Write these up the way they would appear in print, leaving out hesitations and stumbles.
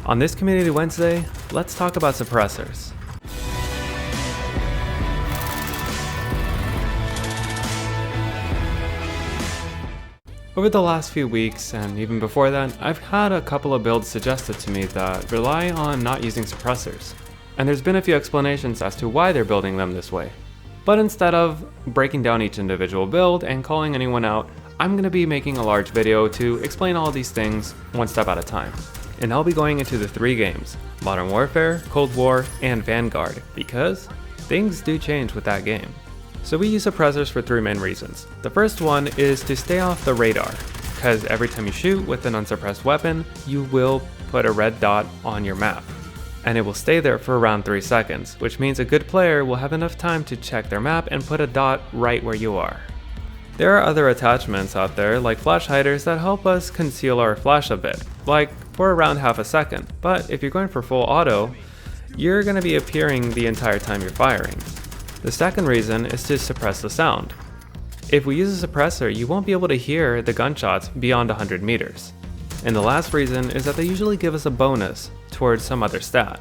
On this Community Wednesday, let's talk about suppressors. Over the last few weeks, and even before that, I've had a couple of builds suggested to me that rely on not using suppressors. And there's been a few explanations as to why they're building them this way. But instead of breaking down each individual build and calling anyone out, I'm going to be making a large video to explain all of these things one step at a time. And I'll be going into the 3 games, Modern Warfare, Cold War, and Vanguard, because things do change with that game. So we use suppressors for 3 main reasons. The first one is to stay off the radar, because every time you shoot with an unsuppressed weapon, you will put a red dot on your map. And it will stay there for around 3 seconds, which means a good player will have enough time to check their map and put a dot right where you are. There are other attachments out there, like flash hiders, that help us conceal our flash a bit, like for around half a second, but if you're going for full auto, you're going to be appearing the entire time you're firing. The second reason is to suppress the sound. If we use a suppressor, you won't be able to hear the gunshots beyond 100 meters. And the last reason is that they usually give us a bonus towards some other stat.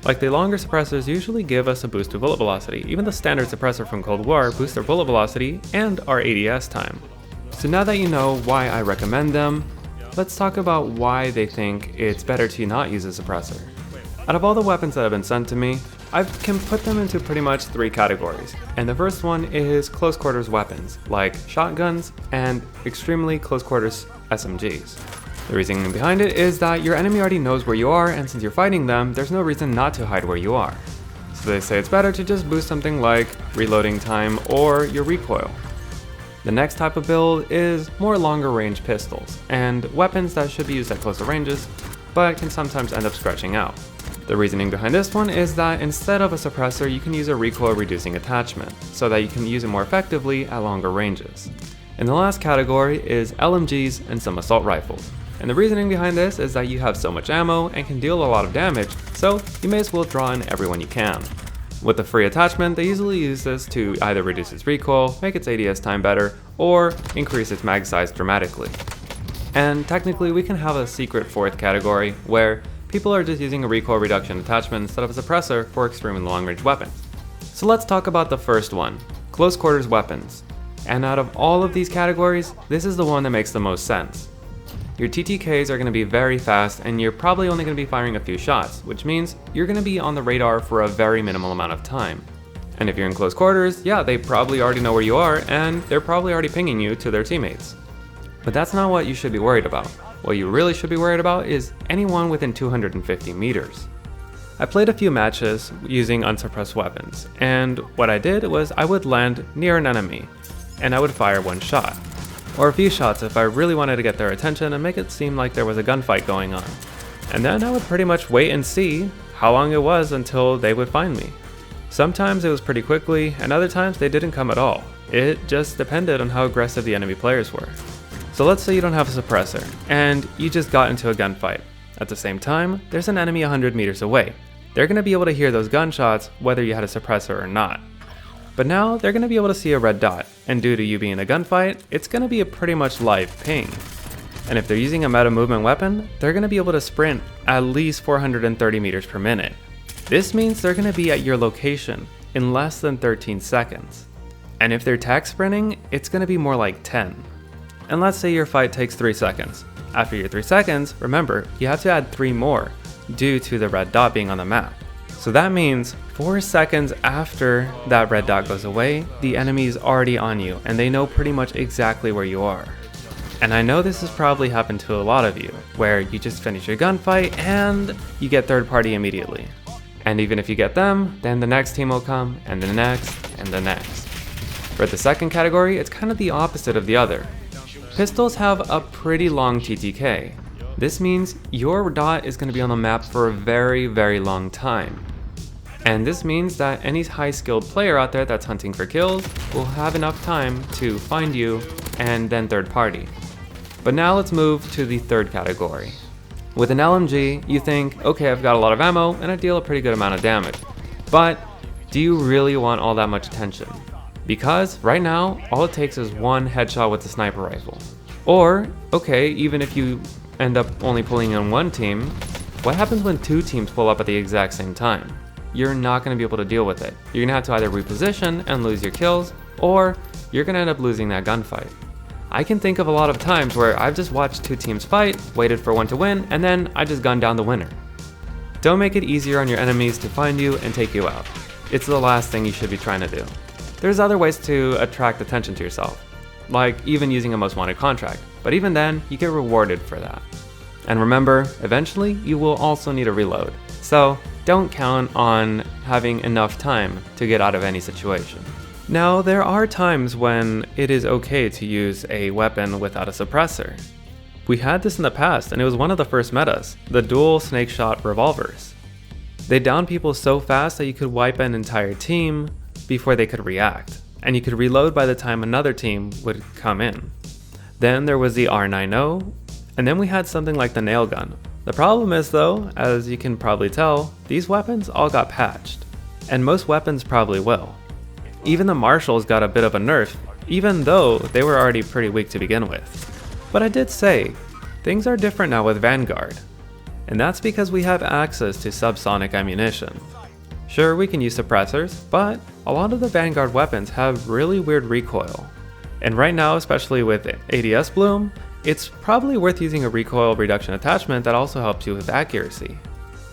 Like the longer suppressors usually give us a boost to bullet velocity. Even the standard suppressor from Cold War boosts our bullet velocity and our ADS time. So now that you know why I recommend them, let's talk about why they think it's better to not use a suppressor. Out of all the weapons that have been sent to me, I can put them into pretty much 3 categories. And the first one is close quarters weapons, like shotguns and extremely close quarters SMGs. The reasoning behind it is that your enemy already knows where you are, and since you're fighting them, there's no reason not to hide where you are. So they say it's better to just boost something like reloading time or your recoil. The next type of build is more longer range pistols, and weapons that should be used at closer ranges, but can sometimes end up scratching out. The reasoning behind this one is that instead of a suppressor, you can use a recoil reducing attachment, so that you can use it more effectively at longer ranges. And the last category is LMGs and some assault rifles. And the reasoning behind this is that you have so much ammo and can deal a lot of damage, so you may as well draw in everyone you can. With the free attachment, they usually use this to either reduce its recoil, make its ADS time better, or increase its mag size dramatically. And technically we can have a secret 4th category where people are just using a recoil reduction attachment instead of a suppressor for extremely long range weapons. So let's talk about the first one, close quarters weapons. And out of all of these categories, this is the one that makes the most sense. Your TTKs are going to be very fast, and you're probably only going to be firing a few shots, which means you're going to be on the radar for a very minimal amount of time. And if you're in close quarters, yeah, they probably already know where you are, and they're probably already pinging you to their teammates. But that's not what you should be worried about. What you really should be worried about is anyone within 250 meters. I played a few matches using unsuppressed weapons, and what I did was I would land near an enemy, and I would fire 1 shot. Or a few shots if I really wanted to get their attention and make it seem like there was a gunfight going on. And then I would pretty much wait and see how long it was until they would find me. Sometimes it was pretty quickly, and other times they didn't come at all. It just depended on how aggressive the enemy players were. So let's say you don't have a suppressor, and you just got into a gunfight. At the same time, there's an enemy 100 meters away. They're going to be able to hear those gunshots whether you had a suppressor or not. But now they're going to be able to see a red dot, and due to you being in a gunfight, it's going to be a pretty much live ping. And if they're using a meta movement weapon, they're going to be able to sprint at least 430 meters per minute. This means they're going to be at your location in less than 13 seconds. And if they're tag sprinting, it's going to be more like 10. And let's say your fight takes 3 seconds. After your 3 seconds, remember, you have to add 3 more due to the red dot being on the map. So that means 4 seconds after that red dot goes away, the enemy is already on you and they know pretty much exactly where you are. And I know this has probably happened to a lot of you, where you just finish your gunfight and you get third party immediately. And even if you get them, then the next team will come, and the next, and the next. For the second category, it's kind of the opposite of the other. Pistols have a pretty long TTK. This means your dot is going to be on the map for a very, very long time. And this means that any high skilled player out there that's hunting for kills will have enough time to find you and then third party. But now let's move to the third category. With an LMG, you think, okay, I've got a lot of ammo and I deal a pretty good amount of damage. But do you really want all that much attention? Because right now, all it takes is 1 headshot with a sniper rifle. Or, okay, even if you end up only pulling in 1 team, What happens when two teams pull up at the exact same time? You're not going to be able to deal with it. You're going to have to either reposition and lose your kills, or you're going to end up losing that gunfight. I can think of a lot of times where I've just watched two teams fight, waited for one to win, and then I just gunned down the winner. Don't make it easier on your enemies to find you and take you out. It's the last thing you should be trying to do. There's other ways to attract attention to yourself, like even using a most wanted contract, but even then, you get rewarded for that. And remember, eventually you will also need a reload, so don't count on having enough time to get out of any situation. Now, there are times when it is okay to use a weapon without a suppressor. We had this in the past, and it was one of the first metas, the dual snake shot revolvers. They downed people so fast that you could wipe an entire team before they could react, and you could reload by the time another team would come in. Then there was the R90, and then we had something like the nail gun. The problem is though, as you can probably tell, these weapons all got patched, and most weapons probably will. Even the marshals got a bit of a nerf, even though they were already pretty weak to begin with. But I did say, things are different now with Vanguard, and that's because we have access to subsonic ammunition. Sure, we can use suppressors, but a lot of the Vanguard weapons have really weird recoil. And right now, especially with ADS bloom, it's probably worth using a recoil reduction attachment that also helps you with accuracy.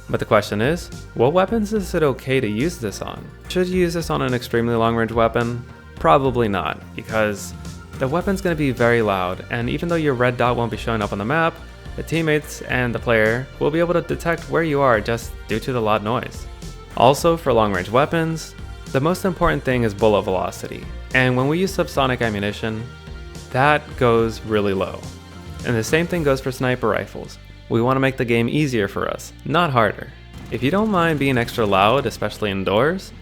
But the question is, what weapons is it okay to use this on? Should you use this on an extremely long range weapon? Probably not, because the weapon's going to be very loud, and even though your red dot won't be showing up on the map, the teammates and the player will be able to detect where you are just due to the loud noise. Also, for long range weapons, the most important thing is bullet velocity, and when we use subsonic ammunition, that goes really low. And the same thing goes for sniper rifles. We want to make the game easier for us, not harder. If you don't mind being extra loud, especially indoors,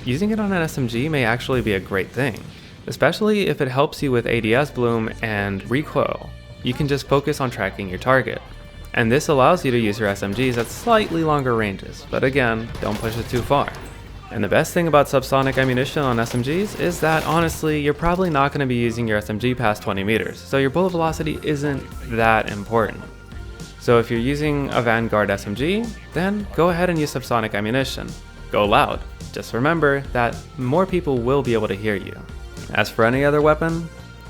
using it on an SMG may actually be a great thing, especially if it helps you with ADS bloom and recoil. You can just focus on tracking your target. And this allows you to use your SMGs at slightly longer ranges, but again, don't push it too far. And the best thing about subsonic ammunition on SMGs is that honestly, you're probably not going to be using your SMG past 20 meters, so your bullet velocity isn't that important. So if you're using a Vanguard SMG, then go ahead and use subsonic ammunition. Go loud. Just remember that more people will be able to hear you. As for any other weapon,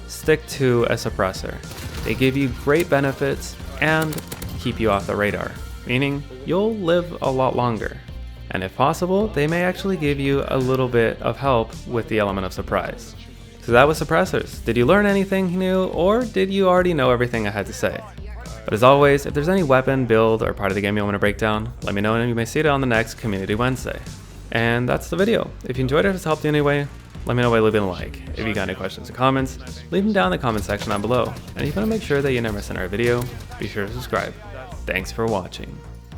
stick to a suppressor. They give you great benefits and keep you off the radar, meaning you'll live a lot longer. And if possible, they may actually give you a little bit of help with the element of surprise. So that was suppressors. Did you learn anything new, or did you already know everything I had to say? But as always, if there's any weapon, build, or part of the game you want to break down, let me know and you may see it on the next Community Wednesday. And that's the video. If you enjoyed it, if it's helped you in any way, let me know by leaving a like. If you got any questions or comments, leave them down in the comment section down below. And if you want to make sure that you never miss another video, be sure to subscribe. Thanks for watching.